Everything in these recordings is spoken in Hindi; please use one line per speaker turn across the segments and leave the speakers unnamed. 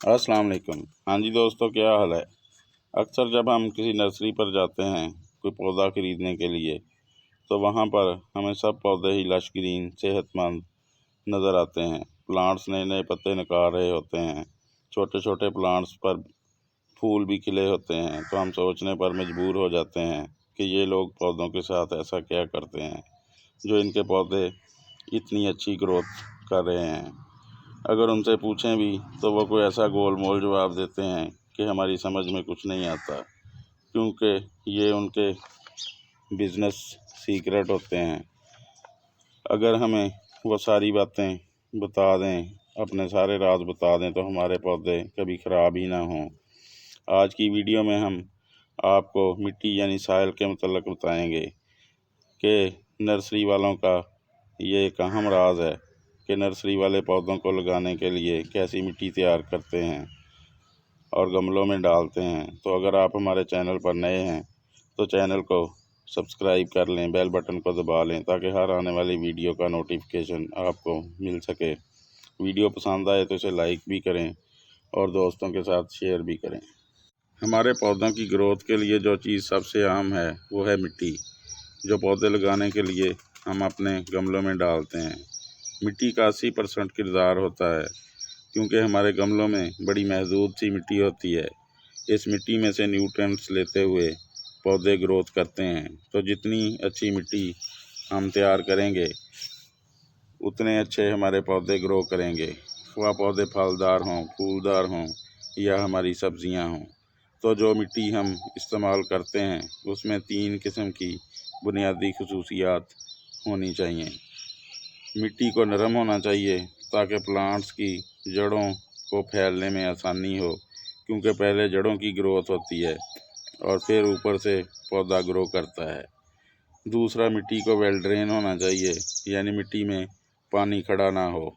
अस्सलाम वालेकुम। हाँ जी दोस्तों, क्या हाल है। अक्सर जब हम किसी नर्सरी पर जाते हैं कोई पौधा ख़रीदने के लिए, तो वहाँ पर हमें सब पौधे ही लश ग्रीन सेहतमंद नज़र आते हैं। प्लांट्स नए नए पत्ते निकाल रहे होते हैं, छोटे छोटे प्लांट्स पर फूल भी खिले होते हैं। तो हम सोचने पर मजबूर हो जाते हैं कि ये लोग पौधों के साथ ऐसा क्या करते हैं जो इनके पौधे इतनी अच्छी ग्रोथ कर रहे हैं। अगर उनसे पूछें भी तो वो कोई ऐसा गोल मोल जवाब देते हैं कि हमारी समझ में कुछ नहीं आता, क्योंकि ये उनके बिज़नेस सीक्रेट होते हैं। अगर हमें वो सारी बातें बता दें, अपने सारे राज बता दें, तो हमारे पौधे कभी ख़राब ही ना हों। आज की वीडियो में हम आपको मिट्टी यानी सॉइल के मतलब बताएंगे कि नर्सरी वालों का ये एक अहम राज है कि नर्सरी वाले पौधों को लगाने के लिए कैसी मिट्टी तैयार करते हैं और गमलों में डालते हैं। तो अगर आप हमारे चैनल पर नए हैं तो चैनल को सब्सक्राइब कर लें, बेल बटन को दबा लें, ताकि हर आने वाली वीडियो का नोटिफिकेशन आपको मिल सके। वीडियो पसंद आए तो इसे लाइक भी करें और दोस्तों के साथ शेयर भी करें। हमारे पौधों की ग्रोथ के लिए जो चीज़ सबसे अहम है वो है मिट्टी, जो पौधे लगाने के लिए हम अपने गमलों में डालते हैं। मिट्टी का 80% किरदार होता है, क्योंकि हमारे गमलों में बड़ी महदूद सी मिट्टी होती है। इस मिट्टी में से न्यूट्रिएंट्स लेते हुए पौधे ग्रोथ करते हैं। तो जितनी अच्छी मिट्टी हम तैयार करेंगे उतने अच्छे हमारे पौधे ग्रो करेंगे। वह पौधे फलदार हों, फूलदार हों या हमारी सब्जियां हों। तो जो मिट्टी हम इस्तेमाल करते हैं उसमें 3 किस्म की बुनियादी खसूसियात होनी चाहिए। मिट्टी को नरम होना चाहिए ताकि प्लांट्स की जड़ों को फैलने में आसानी हो, क्योंकि पहले जड़ों की ग्रोथ होती है और फिर ऊपर से पौधा ग्रो करता है। दूसरा, मिट्टी को वेल ड्रेन होना चाहिए, यानी मिट्टी में पानी खड़ा ना हो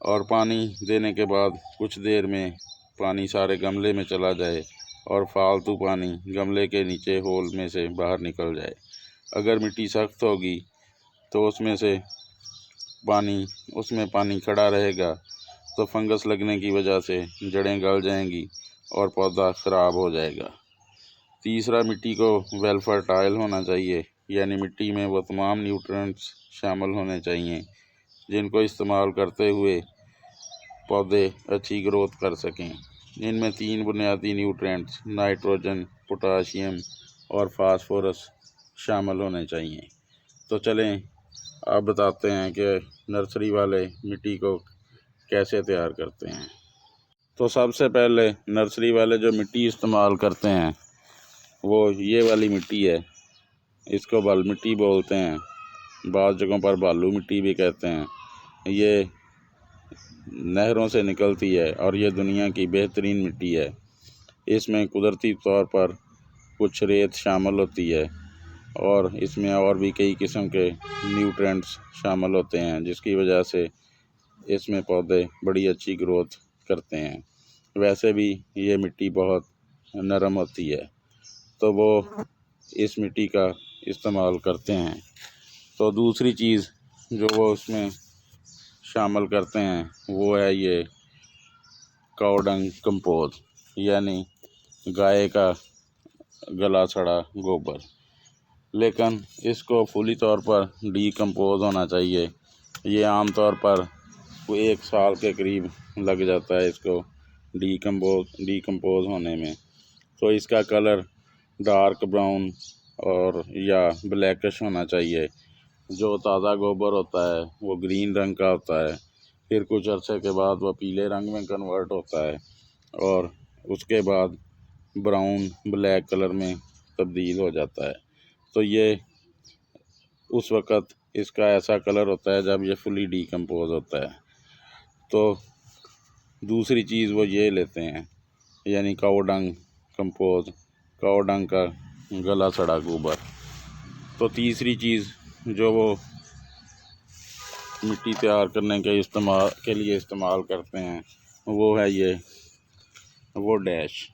और पानी देने के बाद कुछ देर में पानी सारे गमले में चला जाए और फालतू पानी गमले के नीचे होल में से बाहर निकल जाए। अगर मिट्टी सख्त होगी तो उसमें पानी खड़ा रहेगा, तो फंगस लगने की वजह से जड़ें गल जाएंगी और पौधा ख़राब हो जाएगा। तीसरा, मिट्टी को वेल फर्टाइल होना चाहिए, यानी मिट्टी में वो तमाम न्यूट्रिएंट्स शामिल होने चाहिए जिनको इस्तेमाल करते हुए पौधे अच्छी ग्रोथ कर सकें। इनमें 3 बुनियादी न्यूट्रिएंट्स नाइट्रोजन, पोटाशियम और फास्फोरस शामिल होने चाहिए। तो चलें अब बताते हैं कि नर्सरी वाले मिट्टी को कैसे तैयार करते हैं। तो सबसे पहले नर्सरी वाले जो मिट्टी इस्तेमाल करते हैं वो ये वाली मिट्टी है। इसको बल मिट्टी बोलते हैं, बाज़ जगहों पर बालू मिट्टी भी कहते हैं। ये नहरों से निकलती है और ये दुनिया की बेहतरीन मिट्टी है। इसमें कुदरती तौर पर कुछ रेत शामिल होती है और इसमें और भी कई किस्म के न्यूट्रिएंट्स शामिल होते हैं, जिसकी वजह से इसमें पौधे बड़ी अच्छी ग्रोथ करते हैं। वैसे भी ये मिट्टी बहुत नरम होती है, तो वो इस मिट्टी का इस्तेमाल करते हैं। तो दूसरी चीज़ जो वो उसमें शामिल करते हैं वो है ये काऊ डंग कंपोस्ट, यानी गाय का गला सड़ा गोबर। लेकिन इसको फुली तौर पर डीकम्पोज होना चाहिए। ये आम तौर पर 1 साल के करीब लग जाता है इसको डीकम्पोज होने में। तो इसका कलर डार्क ब्राउन और या ब्लैकिश होना चाहिए। जो ताज़ा गोबर होता है वो ग्रीन रंग का होता है, फिर कुछ अरसे के बाद वह पीले रंग में कन्वर्ट होता है और उसके बाद ब्राउन ब्लैक कलर में तब्दील हो जाता है। तो ये उस वक़्त इसका ऐसा कलर होता है जब ये फुली डीकम्पोज होता है। तो दूसरी चीज़ वो ये लेते हैं, यानी काऊ डंग कंपोज, काऊ डंग का गला सड़ा गोबर। तो तीसरी चीज़ जो वो मिट्टी तैयार करने के लिए इस्तेमाल करते हैं वो है वो डैश,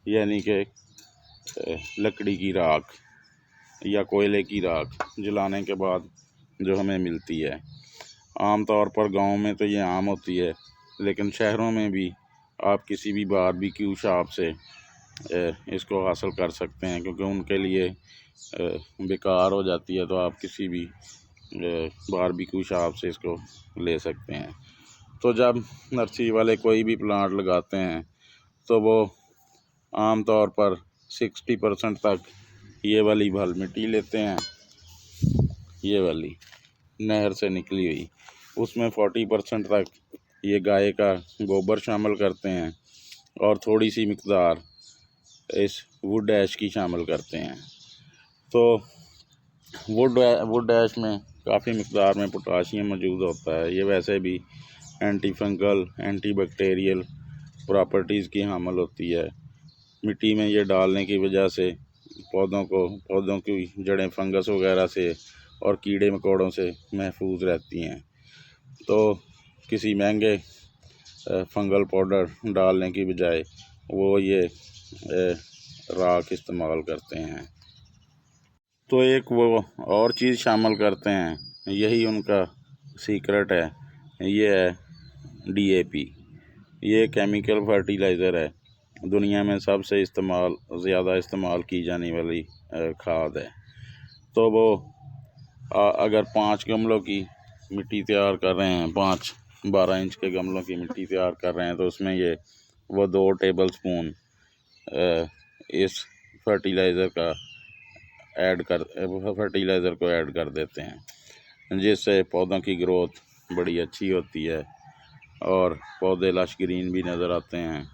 यानी कि लकड़ी की राख या कोयले की राख जलाने के बाद जो हमें मिलती है। आम तौर पर गांव में तो ये आम होती है, लेकिन शहरों में भी आप किसी भी बारबेक्यू शॉप से इसको हासिल कर सकते हैं, क्योंकि उनके लिए बेकार हो जाती है, तो आप किसी भी बारबेक्यू शॉप से इसको ले सकते हैं। तो जब नर्सरी वाले कोई भी प्लांट लगाते हैं तो वो आम तौर पर 60% तक ये वाली भल मिट्टी लेते हैं, ये वाली नहर से निकली हुई, उसमें 40% तक ये गाय का गोबर शामिल करते हैं और थोड़ी सी मिकदार इस वुड ऐश की शामिल करते हैं। तो वुड ऐश में काफ़ी मिकदार में पोटाशियम मौजूद होता है। ये वैसे भी anti fungal, anti bacterial properties की हामिल होती है। मिट्टी में ये डालने की वजह से पौधों की जड़ें फंगस वगैरह से और कीड़े मकोड़ों से महफूज रहती हैं। तो किसी महंगे फंगल पाउडर डालने की बजाय वो ये राख इस्तेमाल करते हैं। तो एक वो और चीज़ शामिल करते हैं, यही उनका सीक्रेट है, ये है DAP। ये केमिकल फर्टिलाइज़र है, दुनिया में सबसे ज़्यादा इस्तेमाल की जाने वाली खाद है। तो वो अगर 5 गमलों की मिट्टी तैयार कर रहे हैं, 5-12 इंच के गमलों की मिट्टी तैयार कर रहे हैं, तो उसमें वो 2 टेबल स्पून इस फर्टिलाइज़र को ऐड कर देते हैं, जिससे पौधों की ग्रोथ बड़ी अच्छी होती है और पौधे लश ग्रीन भी नज़र आते हैं।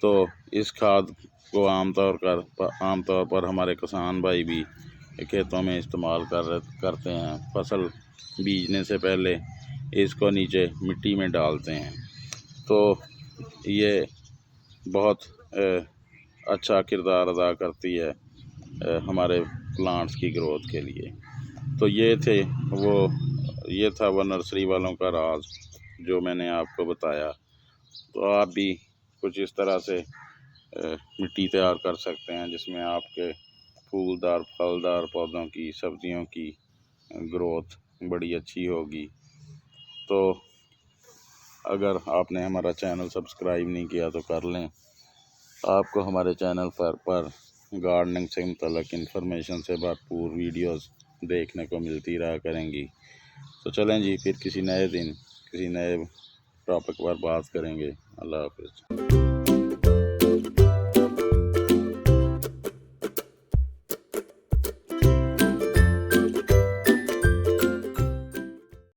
तो इस खाद को आमतौर पर हमारे किसान भाई भी खेतों में इस्तेमाल करते हैं। फसल बीजने से पहले इसको नीचे मिट्टी में डालते हैं, तो ये बहुत अच्छा किरदार अदा करती है हमारे प्लांट्स की ग्रोथ के लिए। तो ये था वो नर्सरी वालों का राज जो मैंने आपको बताया। तो आप भी कुछ इस तरह से मिट्टी तैयार कर सकते हैं, जिसमें आपके फूलदार फलदार पौधों की, सब्जियों की ग्रोथ बड़ी अच्छी होगी। तो अगर आपने हमारा चैनल सब्सक्राइब नहीं किया तो कर लें। आपको हमारे चैनल पर गार्डनिंग से मुतल्लिक़ इन्फॉर्मेशन से भरपूर वीडियोस देखने को मिलती रहा करेंगी। तो चलें जी, फिर किसी नए दिन किसी नए टॉपिक पर बात करेंगे। अल्लाह हाफ़िज़।